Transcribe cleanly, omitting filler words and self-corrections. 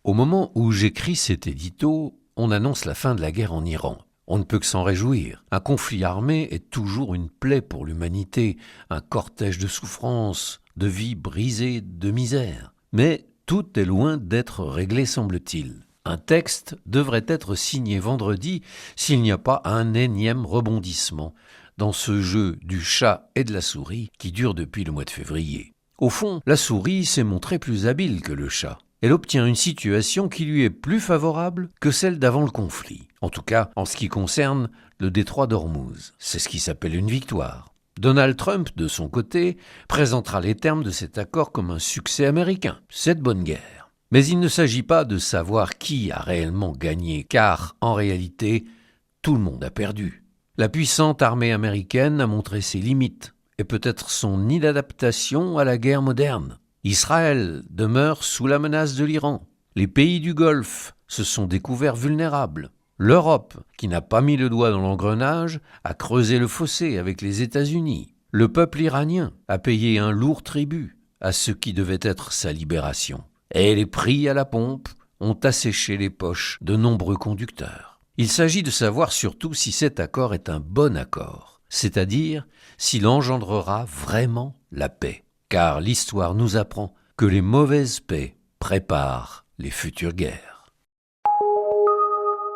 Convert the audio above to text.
Au moment où j'écris cet édito, on annonce la fin de la guerre en Iran. On ne peut que s'en réjouir. Un conflit armé est toujours une plaie pour l'humanité, un cortège de souffrances, de vies brisées, de misère. Mais tout est loin d'être réglé, semble-t-il. Un texte devrait être signé vendredi s'il n'y a pas un énième rebondissement dans ce jeu du chat et de la souris qui dure depuis le mois de février. Au fond, la souris s'est montrée plus habile que le chat. Elle obtient une situation qui lui est plus favorable que celle d'avant le conflit. En tout cas, en ce qui concerne le détroit d'Ormuz. C'est ce qui s'appelle une victoire. Donald Trump, de son côté, présentera les termes de cet accord comme un succès américain. C'est de bonne guerre. Mais il ne s'agit pas de savoir qui a réellement gagné, car, en réalité, tout le monde a perdu. La puissante armée américaine a montré ses limites, et peut-être son inadaptation à la guerre moderne. Israël demeure sous la menace de l'Iran. Les pays du Golfe se sont découverts vulnérables. L'Europe, qui n'a pas mis le doigt dans l'engrenage, a creusé le fossé avec les États-Unis. Le peuple iranien a payé un lourd tribut à ce qui devait être sa libération. Et les prix à la pompe ont asséché les poches de nombreux conducteurs. Il s'agit de savoir surtout si cet accord est un bon accord, c'est-à-dire s'il engendrera vraiment la paix. Car l'histoire nous apprend que les mauvaises paix préparent les futures guerres.